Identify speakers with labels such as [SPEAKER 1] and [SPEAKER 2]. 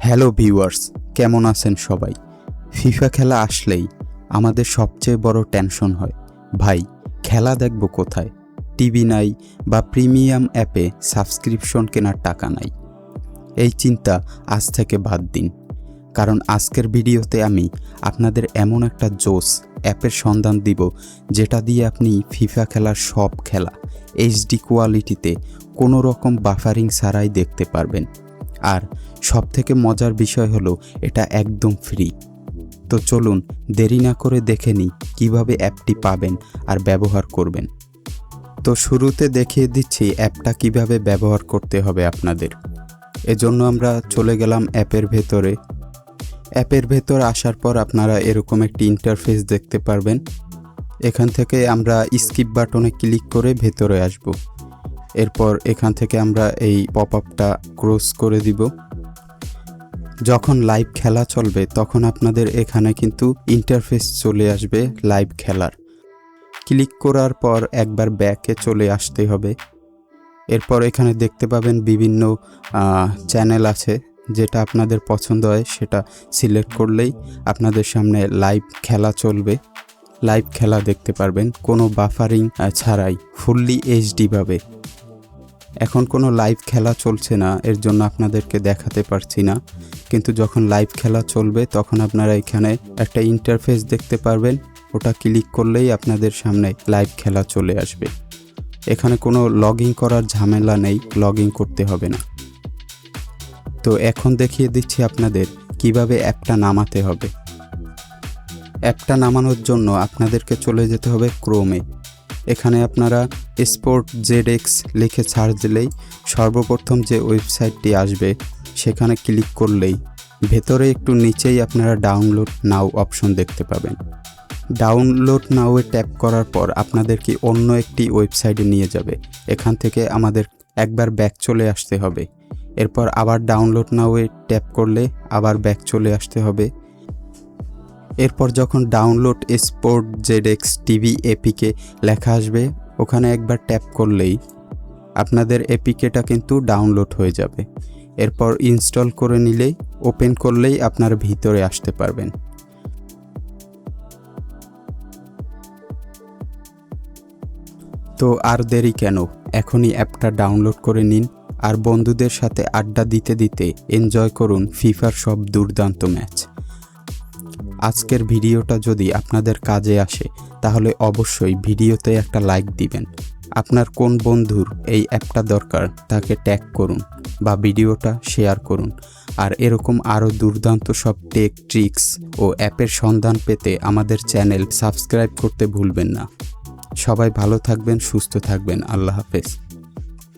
[SPEAKER 1] Hello viewers, কেমন আছেন সবাই? ফিফা খেলা আসলেই আমাদের সবচেয়ে বড় টেনশন হয়, ভাই খেলা দেখব কোথায়? টিভি নাই বা প্রিমিয়াম অ্যাপে সাবস্ক্রিপশন কেনার টাকা নাই। এই চিন্তা আজ থেকে বাদ দিন, কারণ আজকের ভিডিওতে আমি আপনাদের এমন একটা জোস অ্যাপের সন্ধান দিব যেটা দিয়ে আপনি ফিফা খেলার সব খেলা এইচডি কোয়ালিটিতে কোনো রকম বাফারিং ছাড়াই দেখতে পারবেন। আর সবথেকে মজার বিষয় হলো এটা একদম ফ্রি। তো চলুন দেরি না করে দেখে নিই কীভাবে অ্যাপটি পাবেন আর ব্যবহার করবেন। তো শুরুতে দেখিয়ে দিচ্ছি অ্যাপটা কিভাবে ব্যবহার করতে হবে আপনাদের। এজন্য আমরা চলে গেলাম অ্যাপের ভেতরে। অ্যাপের ভেতর আসার পর আপনারা এরকম একটি ইন্টারফেস দেখতে পারবেন। এখান থেকে আমরা স্কিপ বাটনে ক্লিক করে ভেতরে আসব। এরপর এখান থেকে আমরা এই পপআপটা ক্লোজ করে দিব। যখন লাইভ খেলা চলবে তখন আপনাদের এখানে কিন্তু ইন্টারফেস চলে আসবে লাইভ খেলার। ক্লিক করার পর একবার ব্যাকে চলে আসতে হবে। এরপর এখানে দেখতে পাবেন বিভিন্ন চ্যানেল আছে, যেটা আপনাদের পছন্দ হয় সেটা সিলেক্ট করলেই আপনাদের সামনে লাইভ খেলা চলবে। লাইভ খেলা দেখতে পারবেন কোনো বাফারিং ছাড়াই, ফুললি এইচডি ভাবে। এখন কোনো লাইভ খেলা চলছে না, এর জন্য আপনাদেরকে দেখাতে পারছি না, কিন্তু যখন লাইভ খেলা চলবে তখন আপনারা এখানে একটা ইন্টারফেস দেখতে পারবেন। ওটা ক্লিক করলেই আপনাদের সামনে লাইভ খেলা চলে আসবে। এখানে কোনো লগ ইন করার ঝামেলা নেই, লগ ইন করতে হবে না। তো এখন দেখিয়ে দিচ্ছি আপনাদের কিভাবে অ্যাপটা নামাতে হবে। অ্যাপটা নামানোর জন্য আপনাদেরকে চলে যেতে হবে ক্রোমে। এখানে আপনারা স্পোর্ট জেডএক্স লিখে সার্চ দিলেই সর্বপ্রথম যে ওয়েবসাইটটি আসবে সেখানে ক্লিক করলেই ভেতরে একটু নিচেই আপনারা ডাউনলোড নাও অপশন দেখতে পাবেন। ডাউনলোড নাওয়ে ট্যাপ করার পর আপনাদেরকে অন্য একটি ওয়েবসাইটে নিয়ে যাবে। এখান থেকে আমাদের একবার ব্যাক চলে আসতে হবে। এরপর আবার ডাউনলোড নাওয়ে ট্যাপ করলে আবার ব্যাক চলে আসতে হবে। এরপর যখন download sport ZX TV APK লেখা আসবে, ওখানে একবার ট্যাপ করলেই আপনাদের এপিকেটা কিন্তু ডাউনলোড হয়ে যাবে। এরপর ইনস্টল করে নিলেই, ওপেন করলেই আপনার ভিতরে আসতে পারবেন। তো আর দেরি কেন, এখনই অ্যাপটা ডাউনলোড করে নিন আর বন্ধুদের সাথে আড্ডা দিতে দিতে এনজয় করুন ফিফার সব দুর্দান্ত ম্যাচ। আজকের ভিডিওটা যদি আপনাদের কাজে আসে তাহলে অবশ্যই ভিডিওতে একটা লাইক দিবেন। আপনার কোন বন্ধুর এই অ্যাপটা দরকার তাকে ট্যাগ করুন বা ভিডিওটা শেয়ার করুন। আর এরকম আরও দুর্দান্ত সব টেক ট্রিক্স ও অ্যাপের সন্ধান পেতে আমাদের চ্যানেল সাবস্ক্রাইব করতে ভুলবেন না। সবাই ভালো থাকবেন, সুস্থ থাকবেন। আল্লাহ হাফেজ।